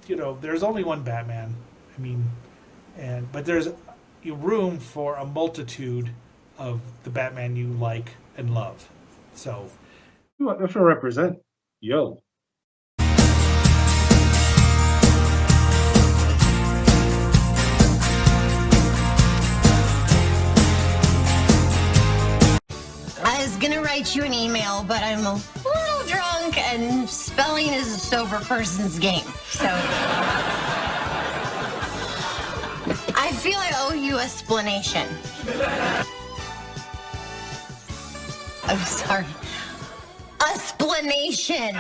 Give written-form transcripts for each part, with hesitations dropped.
there's only one Batman. I mean, but there's room for a multitude of the Batman you like and love. So If I represent, yo. I was gonna write you an email, but I'm a little drunk, and spelling is a sober person's game. So I feel I owe you a splanation. I'm sorry. A splanation.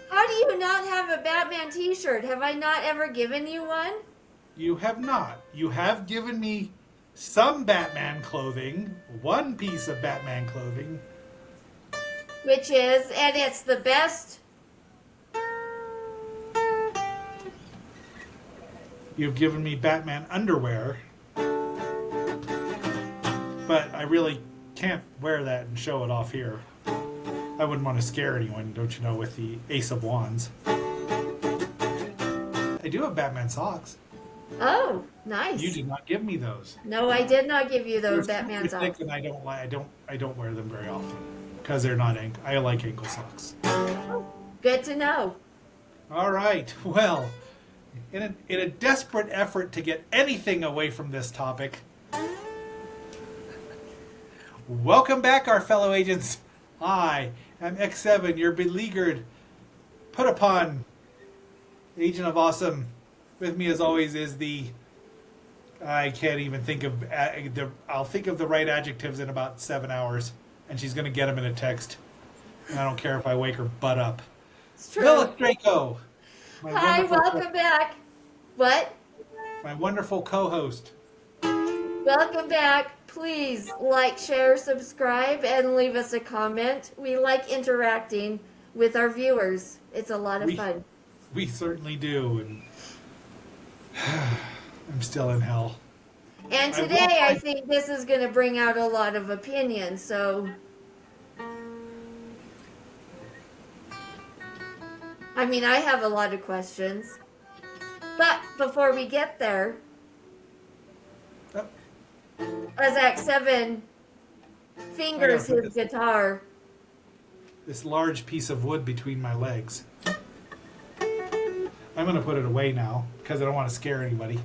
How do you not have a Batman t-shirt? Have I not ever given you one? you have not. You have given me some Batman clothing, one piece of Batman clothing. Which is, and it's the best. You've given me Batman underwear, but I really can't wear that and show it off here. I wouldn't want to scare anyone, don't you know, with the Ace of Wands. I do have Batman socks. Oh, nice. You did not give me those. No, I did not give you those They're Batman thick socks. and I don't wear them very often because they're not I like ankle socks. Good to know. All right. Well, in a desperate effort to get anything away from this topic, welcome back, our fellow agents. I am X7, your beleaguered, put upon agent of awesome. With me, as always, is I can't even think of I'll think of the right adjectives in about 7 hours, and she's going to get them in a text. And I don't care if I wake her butt up. It's true. Phyllis Draco. Hi, welcome back. What? My wonderful co-host. Welcome back. Please like, share, subscribe, and leave us a comment. We like interacting with our viewers. It's a lot of fun. We certainly do, and I'm still in hell. And today I think this is going to bring out a lot of opinions, so... I mean, I have a lot of questions. But before we get there, as X7 fingers his guitar. This large piece of wood between my legs. I'm going to put it away now because I don't want to scare anybody.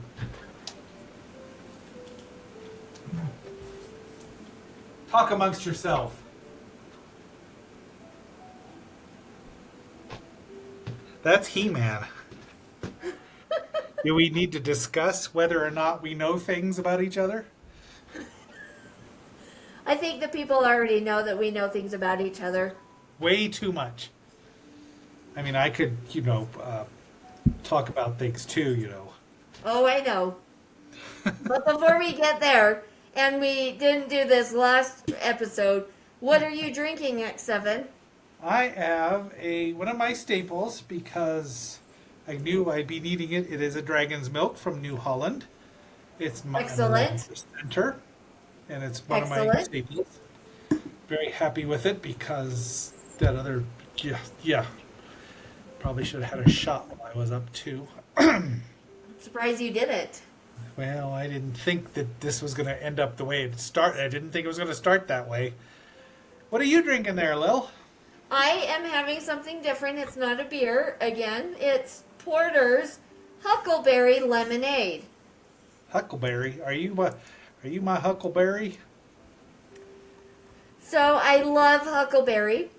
Talk amongst yourself. That's He-Man. Do we need to discuss whether or not we know things about each other? I think the people already know that we know things about each other. Way too much. I mean, I could, talk about things too, Oh, I know. But before we get there, and we didn't do this last episode, what are you drinking, X7? I have one of my staples because I knew I'd be needing it. It is a Dragon's Milk from New Holland. It's my center, and it's one of my staples. Very happy with it because that other, probably should have had a shot while I was up too. I'm surprised you didn't. Well, I didn't think that this was going to end up the way it started. I didn't think it was going to start that way. What are you drinking there, Lil? I am having something different. It's not a beer. Again, it's Porter's Huckleberry Lemonade. Huckleberry? Are you my Huckleberry? So I love Huckleberry.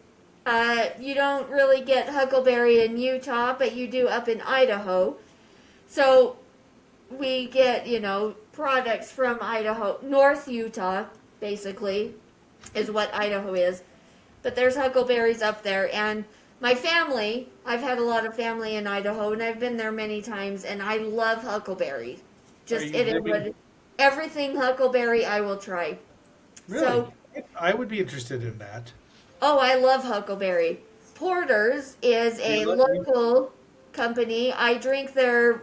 You don't really get Huckleberry in Utah, but you do up in Idaho. So we get, products from Idaho. North Utah, basically, is what Idaho is. But there's huckleberries up there. And my family, I've had a lot of family in Idaho, and I've been there many times, and I love huckleberry. Everything huckleberry I will try. Really? So, I would be interested in that. Oh, I love Huckleberry. Porter's is a local company. I drink their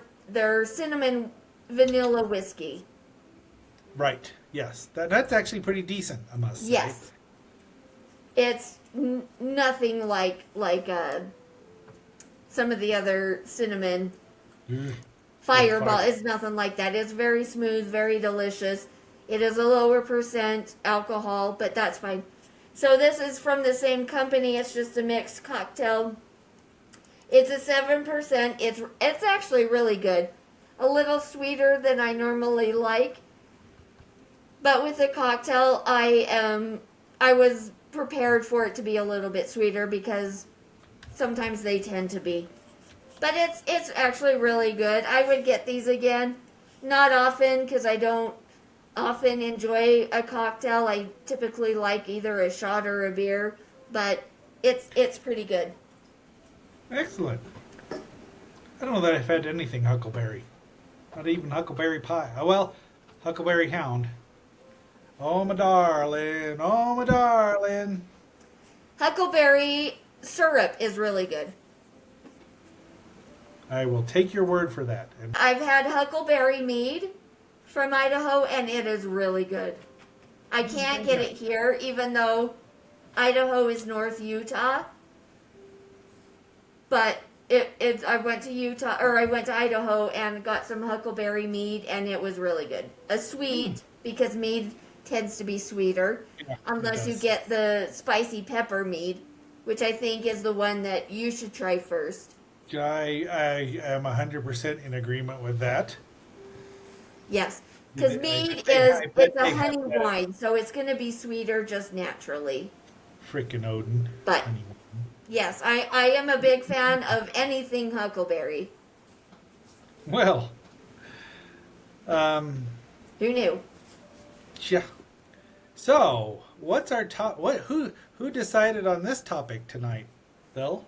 cinnamon vanilla whiskey. Right. Yes. That's actually pretty decent, I must say. Yes. It's nothing like some of the other cinnamon Ugh. fireball. Fire. It's nothing like that. It's very smooth, very delicious. It is a lower percent alcohol, but that's fine. So this is from the same company. It's just a mixed cocktail. It's a 7%. It's actually really good. A little sweeter than I normally like. But with the cocktail, I was prepared for it to be a little bit sweeter because sometimes they tend to be. But it's actually really good. I would get these again. Not often because I don't often enjoy a cocktail. I typically like either a shot or a beer, but it's pretty good. Excellent. I don't know that I've had anything huckleberry. Not even huckleberry pie. Oh, well, huckleberry hound. Oh, my darling. Oh, my darling. Huckleberry syrup is really good. I will take your word for that. And I've had huckleberry mead from Idaho, and it is really good. I can't get it here, even though Idaho is North Utah. But I went to Idaho and got some huckleberry mead, and it was really good. A sweet, because mead tends to be sweeter, Yeah, it unless you does. get the spicy pepper mead, which I think is the one that you should try first. I am 100% in agreement with that. Yes, because I mead bet it's a they have honey that. wine, so it's going to be sweeter just naturally. Frickin' Odin. But Anyway. yes, I am a big fan of anything huckleberry. Well, Who knew? yeah. So, what's our top? Who decided on this topic tonight, Bill?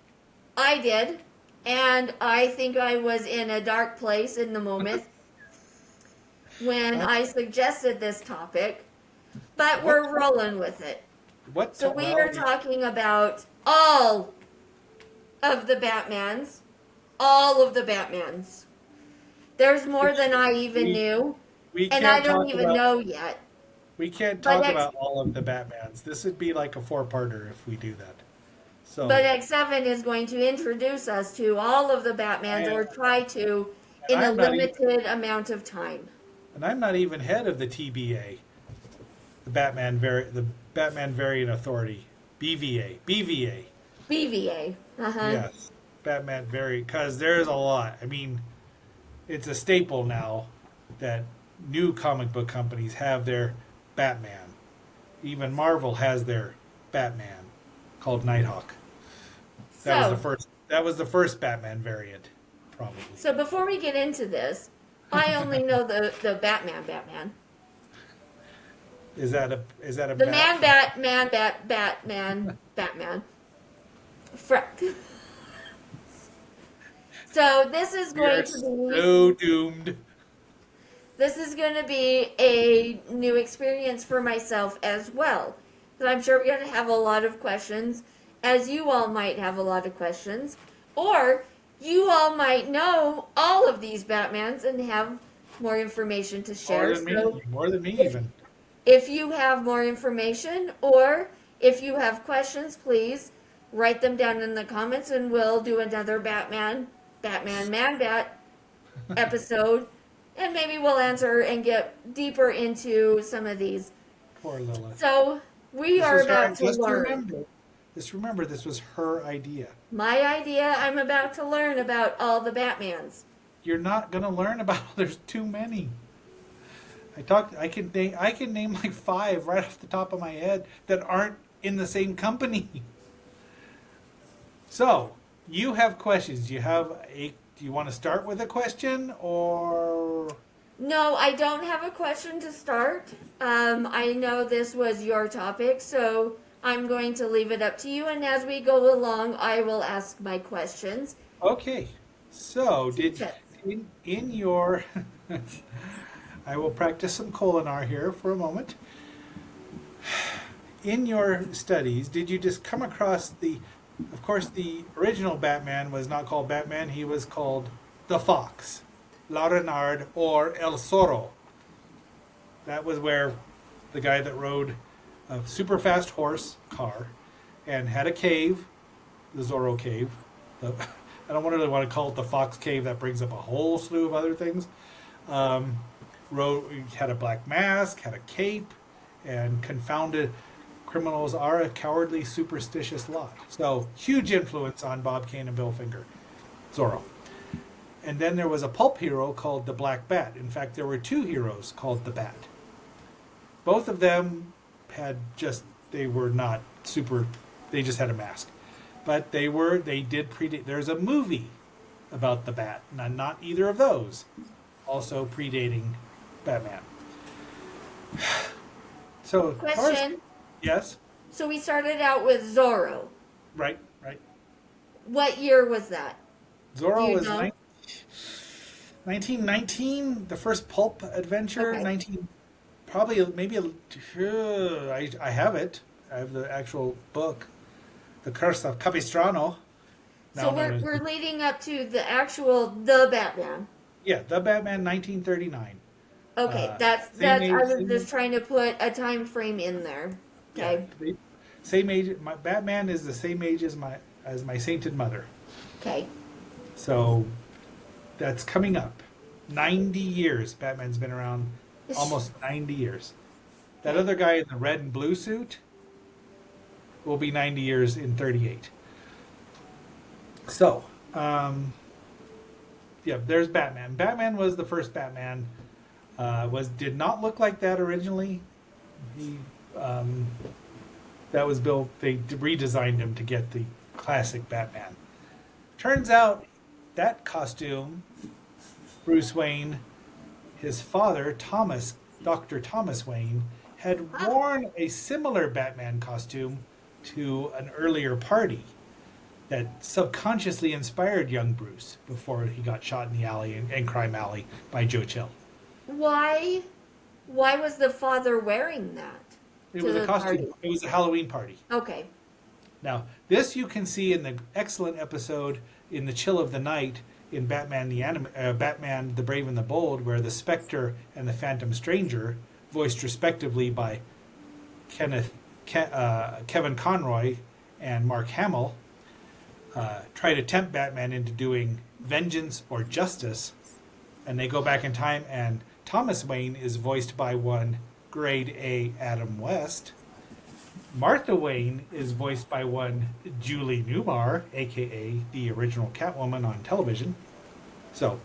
I did, and I think I was in a dark place in the moment when I suggested this topic, but we're rolling with it. What? So we are talking about all of the Batmans. All of the Batmans. There's more than I even knew, We and can't I don't talk even about, know yet. We can't But talk X- about all of the Batmans. This would be like a four-parter if we do that. So, But X7 is going to introduce us to all of the Batmans, or try to, in a I'm not even- limited amount of time. and I'm not even head of the TBA, the Batman Variant Authority, BVA. BVA. Yes, Batman Variant, because there's a lot. I mean, it's a staple now that new comic book companies have their Batman. Even Marvel has their Batman called Nighthawk. That was the first Batman variant, probably. So before we get into this, I only know the Batman. Is that a The Batman. So this is We are going to be so doomed. this is going to be a new experience for myself as well. So I'm sure we're going to have a lot of questions, as you all might have a lot of questions, or you all might know all of these Batmans and have more information to share. More than me even. If you have more information or if you have questions, please write them down in the comments and we'll do another Man Bat episode, and maybe we'll answer and get deeper into some of these. Poor Lilith. So we are about to learn. Remember, this was her idea. My idea, I'm about to learn about all the Batmans. You're not gonna learn about. There's too many. I can name like 5 right off the top of my head that aren't in the same company. So you have questions. Do you want to start with a question or? No, I don't have a question to start. I know this was your topic, so I'm going to leave it up to you. And as we go along, I will ask my questions. Okay. So in your I will practice some Kolinar here for a moment. In your studies, did you just come across of course, the original Batman was not called Batman, he was called the Fox, La Renard, or El Zorro. That was where the guy that rode a super fast horse car and had a cave, the Zorro Cave. I don't really want to call it the Fox Cave. That brings up a whole slew of other things. Had a black mask, had a cape, and confounded criminals are a cowardly, superstitious lot. So huge influence on Bob Kane and Bill Finger, Zorro. And then there was a pulp hero called the Black Bat. In fact, there were two heroes called the Bat. Both of them they were not super, they just had a mask. But they did predate. There's a movie about the Bat, not either of those, also predating Batman. So, Question. Yes? So we started out with Zorro. Right. What year was that? Zorro was know? 1919, the first pulp adventure. Okay. 19, probably maybe. I have it. I have the actual book, The Curse of Capistrano. So we're leading up to the Batman. Yeah, the Batman, 1939. Okay, Same that's. age, I was same just age. trying to put a time frame in there. Okay. Yeah, same age. My Batman is the same age as my sainted mother. Okay. So that's coming up. 90 years. Batman's been around. Almost 90 years. That other guy in the red and blue suit will be 90 years in 38. So, there's Batman. Batman was the first Batman. Did not look like that originally. That was built. They redesigned him to get the classic Batman. Turns out that costume, Bruce Wayne, his father Dr. Thomas Wayne, had worn a similar Batman costume to an earlier party that subconsciously inspired young Bruce before he got shot in the alley in Crime Alley by Joe Chill. Why was the father wearing that? It was a costume. Party? It was a Halloween party. Okay. Now, this you can see in the excellent episode in The Chill of the Night in Batman Batman the Brave and the Bold, where the Spectre and the Phantom Stranger, voiced respectively by Kevin Conroy and Mark Hamill, try to tempt Batman into doing vengeance or justice, and they go back in time, and Thomas Wayne is voiced by one grade A Adam West. Martha Wayne is voiced by one Julie Newmar, aka the original Catwoman on television. So,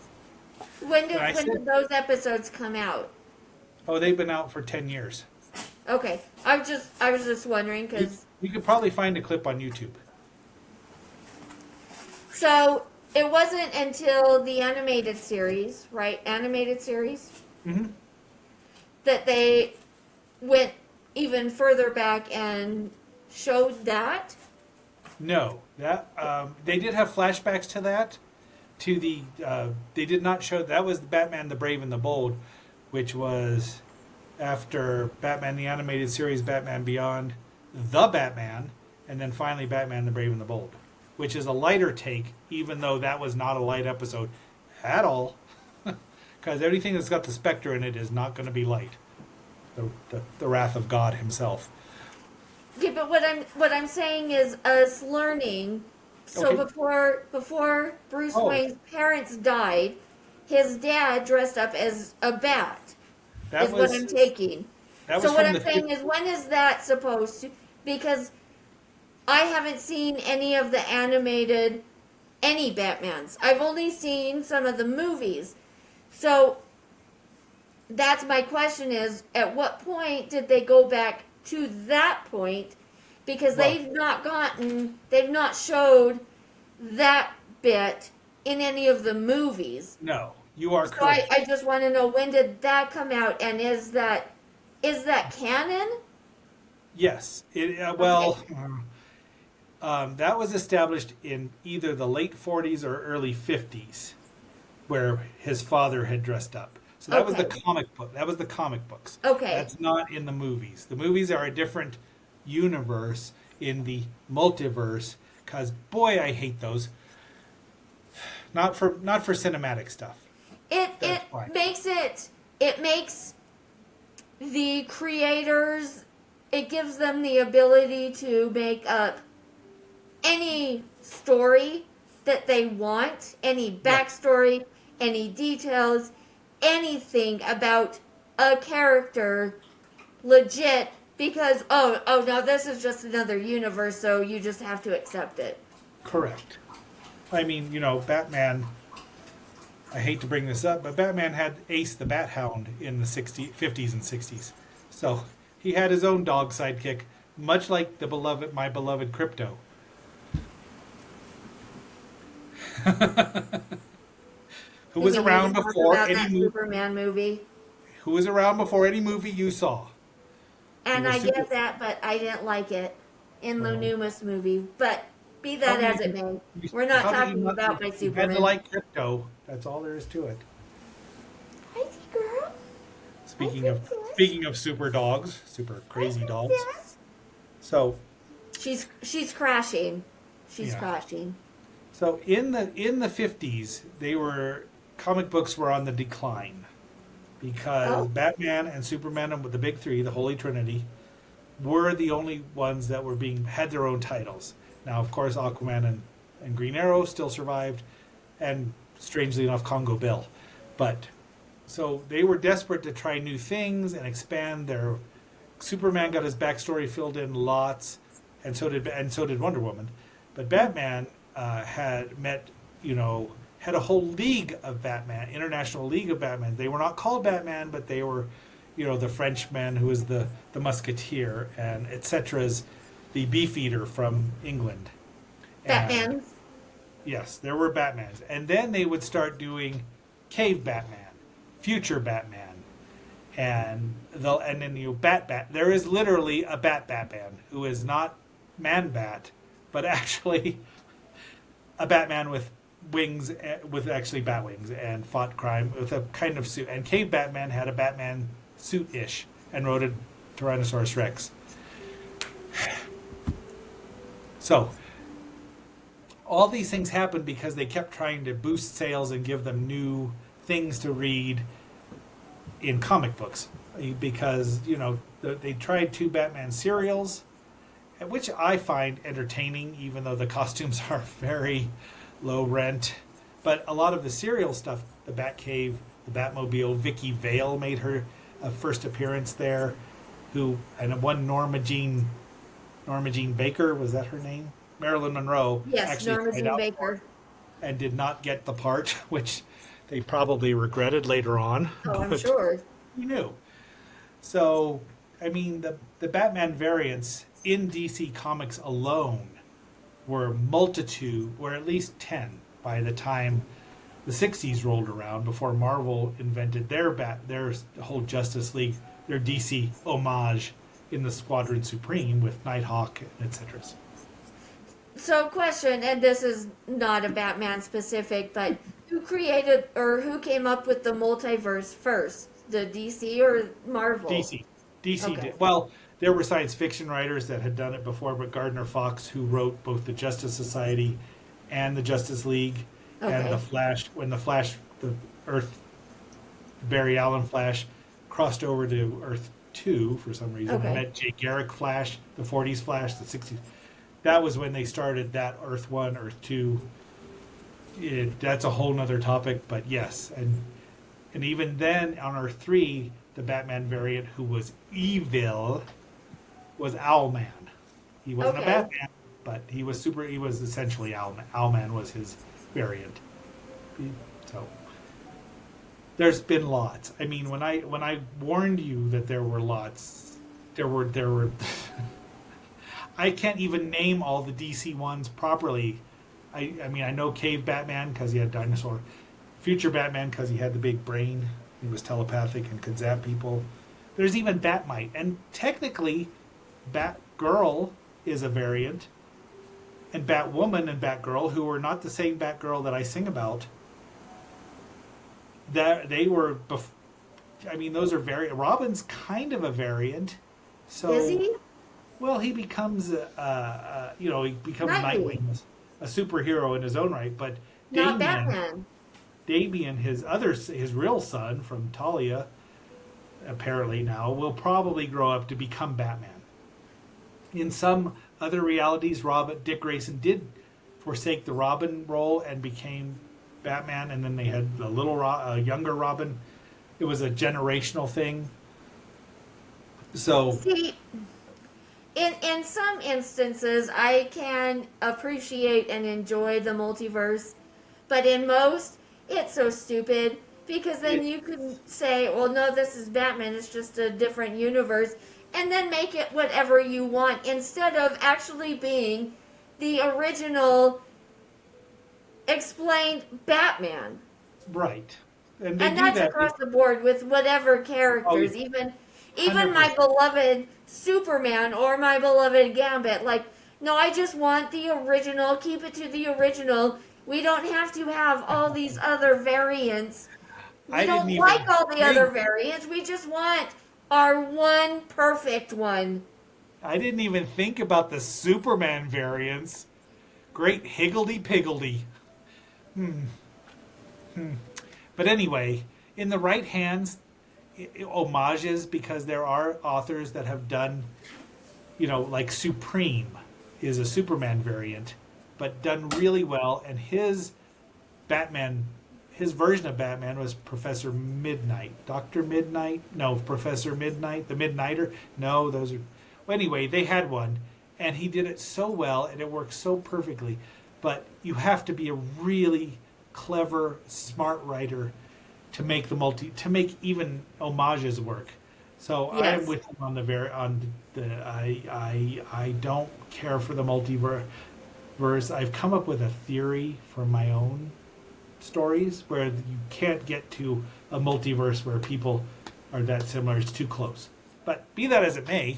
When did those episodes come out? they've been out for 10 years. Okay. I was just wondering because You could probably find a clip on YouTube. so it wasn't until the animated series, right? Animated series Mm-hmm. that they went even further back and showed that. No, that they did have flashbacks to that. They did not show that was Batman the Brave and the Bold, which was after Batman the Animated Series, Batman Beyond, the Batman, and then finally Batman the Brave and the Bold, which is a lighter take, even though that was not a light episode at all, because everything that's got the Spectre in it is not going to be light. The wrath of God himself. Yeah, but what I'm saying is us learning. So Okay. before Bruce Oh. Wayne's parents died, his dad dressed up as a bat. That is was what I'm taking. that So was what from I'm the saying is, when is that supposed to? Because I haven't seen any of the animated any Batmans. I've only seen some of the movies. So that's my question: is at what point did they go back to that point? Because Well- they've not showed that bit in any of the movies. No, you are So correct. I just want to know, when did that come out, and is that canon? Yes. That was established in either the late 40s or early 50s, where his father had dressed up. So that was the Okay. comic book. That was the comic books. Okay. That's not in the movies. The movies are a different universe in the multiverse. Because boy, I hate those. Not for cinematic stuff. It That's why. makes the creators, it gives them the ability to make up any story that they want, any backstory, any details, anything about a character legit, because oh no, this is just another universe, so you just have to accept it. Correct. I mean, Batman, I hate to bring this up, but Batman had Ace the Bat Hound in the 50s and 60s. So he had his own dog sidekick, much like my beloved Crypto. Who was around before about that any Superman movie. Who was around before any movie you saw. And I get that, but I didn't like it in the newest movie. But be that as it may, we're not talking about my You Superman. had to like Crypto. That's all there is to it. Hi, girl. Speaking of super dogs, super crazy dogs. So she's crashing. She's Yeah. crashing. So in the 50s, comic books were on the decline because Batman and Superman and the big three, the Holy Trinity, were the only ones that had their own titles. Now, of course, Aquaman and Green Arrow still survived, and strangely enough, Congo Bill. But so they were desperate to try new things and expand their. Superman got his backstory filled in lots, and so did Wonder Woman. But Batman had a whole league of Batman, International League of Batman. They were not called Batman, but they were, the Frenchman who was the Musketeer, and etc.'s the Beefeater from England. Batman. Yes, there were Batmans. And then they would start doing Cave Batman, Future Batman, and then Bat. There is literally a Batman who is not Man-Bat, but actually a Batman with wings, with actually bat wings, and fought crime with a kind of suit. And Cave Batman had a Batman suit-ish and rode a Tyrannosaurus Rex. So all these things happened because they kept trying to boost sales and give them new things to read in comic books. Because, they tried 2 Batman serials, which I find entertaining, even though the costumes are very low rent. But a lot of the serial stuff, the Batcave, the Batmobile, Vicky Vale made her first appearance there, and one Norma Jean Baker, was that her name? Marilyn Monroe. Yes, actually Norma tried Jean out Baker. and did not get the part, which they probably regretted later on. Oh, I'm sure. Who knew? So, I mean, the Batman variants in DC Comics alone were at least 10 by the time the 60s rolled around, before Marvel invented their whole Justice League, their DC homage in the Squadron Supreme with Nighthawk, etc. So, question, and this is not a Batman specific, but who came up with the multiverse first? The DC or Marvel? DC Okay. did. Well, there were science fiction writers that had done it before, but Gardner Fox, who wrote both the Justice Society and the Justice League, and the Flash, the Barry Allen Flash crossed over to Earth 2 for some reason. Okay. I met Jay Garrick Flash, the 40s Flash, the 60s. That was when they started that Earth 1, Earth 2. That's a whole nother topic, but yes. And even then, on Earth 3, the Batman variant who was evil was Owlman. He wasn't a Batman, but he was essentially Owlman. Owlman was his variant. So there's been lots. I mean, when I warned you that there were lots, there were I can't even name all the DC ones properly. I mean, I know Cave Batman because he had dinosaur. Future Batman because he had the big brain. He was telepathic and could zap people. There's even Batmite. And technically, Batgirl is a variant. And Batwoman and Batgirl, who were not the same Batgirl that I sing about, that they were... those are Robin's kind of a variant. So, Is he? Well, he becomes, Nightwing, a superhero in his own right. But Not Batman. Damian, his real son from Talia, apparently now, will probably grow up to become Batman. In some other realities, Dick Grayson did forsake the Robin role and became Batman, and then they had a younger Robin. It was a generational thing. So, See, in some instances, I can appreciate and enjoy the multiverse, but in most, it's so stupid because then you can say, well, no, this is Batman, it's just a different universe, and then make it whatever you want instead of actually being the original explained Batman. right. And that's across the board with whatever characters, even 100%. my beloved Superman or my beloved Gambit. Like, no, I just want the original. Keep it to the original. We don't have to have all these other variants. We don't like all the other variants. We just want our one perfect one. I didn't even think about the Superman variants. Great higgledy-piggledy. But anyway, in the right hands, homages, because there are authors that have done, like Supreme is a Superman variant, but done really well. And his version of Batman was Professor Midnight. Dr. Midnight? No, Professor Midnight. The Midnighter? No, those are... Well, anyway, they had one, and he did it so well, and it worked so perfectly. But you have to be a really clever, smart writer to make even homages work. So Yes. I am with him I don't care for the multiverse. I've come up with a theory for my own stories where you can't get to a multiverse where people are that similar. It's too close. But be that as it may,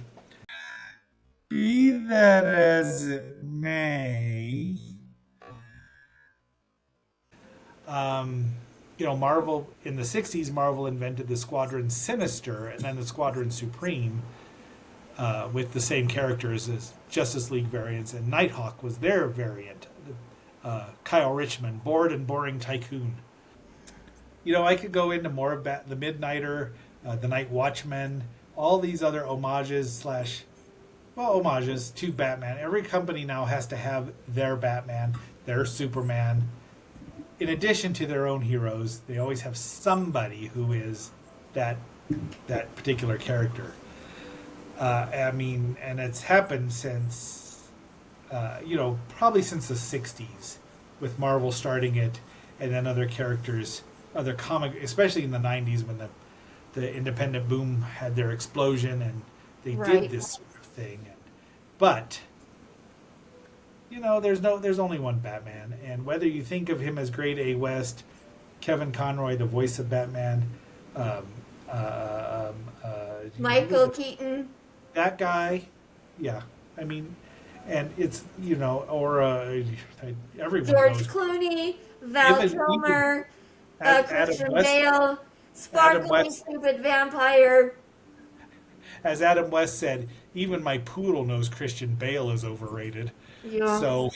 Marvel, in the 60s, Marvel invented the Squadron Sinister and then the Squadron Supreme with the same characters as Justice League variants, and Nighthawk was their variant. Kyle Richmond, bored and boring tycoon. I could go into more of the Midnighter, the Night Watchman, all these other homages to Batman. Every company now has to have their Batman, their Superman. In addition to their own heroes, they always have somebody who is that particular character. And it's happened since, probably since the 60s, with Marvel starting it, and then other characters, other comic, especially in the 90s when the independent boom had their explosion, and they did this sort of thing. But there's only one Batman, and whether you think of him as Grade A West, Kevin Conroy, the voice of Batman, Michael Keaton, that guy, yeah, and it's or everyone George knows. Clooney, Val Kilmer, Christian Bale, sparkling stupid vampire. As Adam West said, even my poodle knows Christian Bale is overrated. Yeah. So,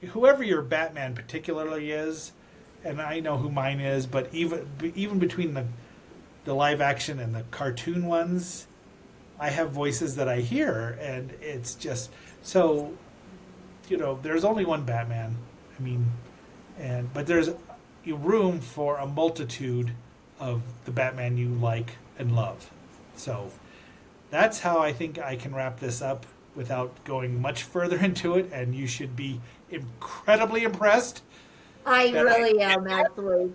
whoever your Batman particularly is, and I know who mine is, but even between the live action and the cartoon ones, I have voices that I hear, and it's just so. There's only one Batman. But there's room for a multitude of the Batman you like and love. So that's how I think I can wrap this up without going much further into it, and you should be incredibly impressed. I really am, actually.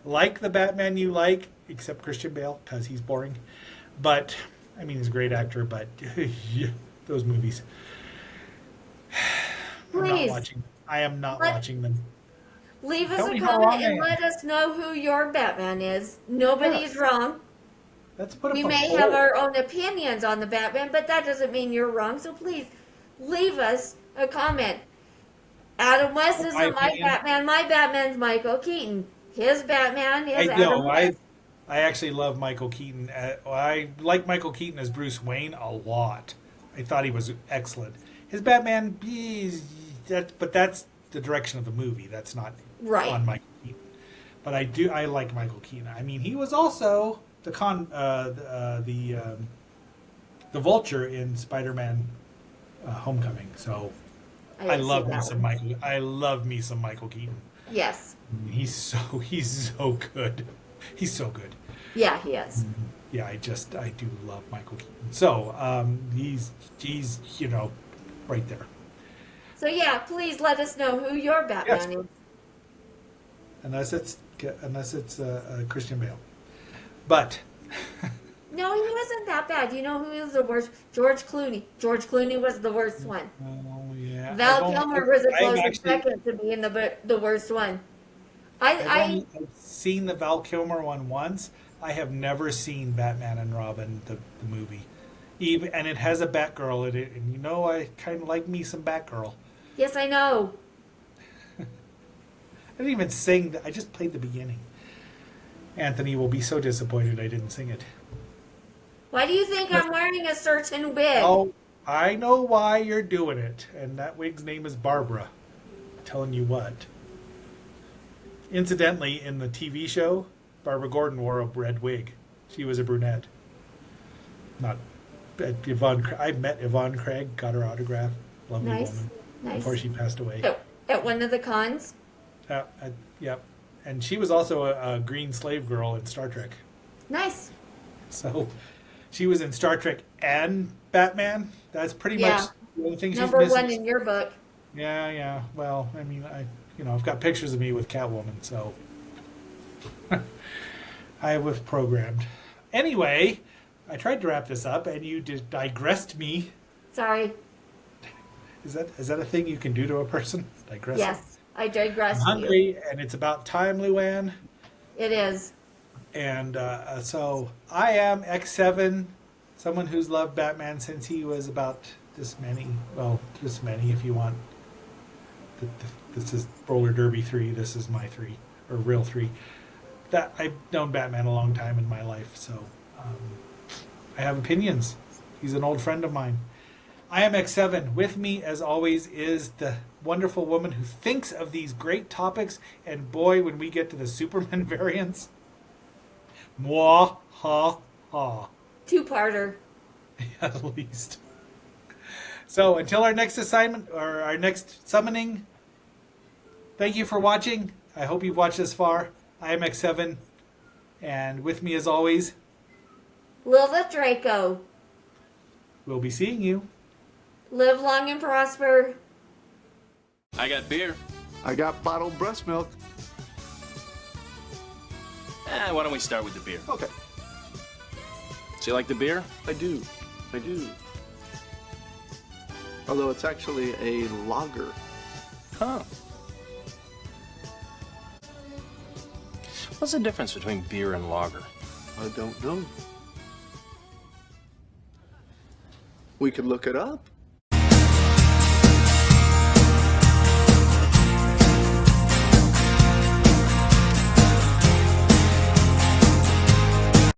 Like the Batman you like, except Christian Bale, because he's boring. But, he's a great actor, but those movies. Please. I am not watching them. Leave us Tell a me how comment wrong I and am. let us know who your Batman is. Nobody's wrong. Let's put up We a may poll. have our own opinions on the Batman, but that doesn't mean you're wrong. So please, leave us a comment. Adam West isn't my opinion. Batman. My Batman's Michael Keaton. His Batman is Adam West. I actually love Michael Keaton. I like Michael Keaton as Bruce Wayne a lot. I thought he was excellent. His Batman, but that's the direction of the movie. That's not Right. on Michael Keaton. But I like Michael Keaton. I mean, he was also the Vulture in Spider-Man Homecoming. So I didn't see love me that some one. Michael. I love me some Michael Keaton. Yes. He's so good. He's so good. Yeah, he is. Yeah, I do love Michael Keaton. So he's right there. So yeah, please let us know who your Batman is. Unless it's Christian Bale, but No, he wasn't that bad. You know who is the worst? George Clooney. George Clooney was the worst one. oh yeah, Val Kilmer was a close I've second to being the worst one. I've seen the Val Kilmer one once. I have never seen Batman and Robin the movie, and it has a Batgirl in it, and I kind of like me some Batgirl. Yes, I know. I didn't even sing. I just played the beginning. Anthony will be so disappointed I didn't sing it. Why do you think I'm wearing a certain wig? Oh, I know why you're doing it, and that wig's name is Barbara. I'm telling you what. Incidentally, in the TV show, Barbara Gordon wore a red wig. She was a brunette. Not Yvonne. I met Yvonne Craig, got her autograph. Lovely woman. Nice. Before she passed away. At one of the cons? Yep. And she was also a green slave girl in Star Trek. Nice. So she was in Star Trek and Batman. That's pretty much the only thing she's Number missing. one in your book. Yeah. Well, I mean, I've got pictures of me with Catwoman, so I was programmed. Anyway, I tried to wrap this up, and you digressed me. Sorry. Is that a thing you can do to a person? Digress? Yes, I digressed. I'm hungry, and it's about time, Luann. It is. And so I am X7, someone who's loved Batman since he was about this many. Well, this many if you want. This is Roller Derby 3. This is my 3, or real 3. That I've known Batman a long time in my life, so I have opinions. He's an old friend of mine. I am X7. With me, as always, is the wonderful woman who thinks of these great topics. And boy, when we get to the Superman variants, mwah ha ha. Two-parter. At least. So until our next assignment or our next summoning, thank you for watching. I hope you've watched this far. I am X7, and with me, as always, Lilith Draco. we'll be seeing you. Live long and prosper. I got beer. I got bottled breast milk. Why don't we start with the beer? Okay. So you like the beer? I do. Although it's actually a lager. Huh. What's the difference between beer and lager? I don't know. We could look it up.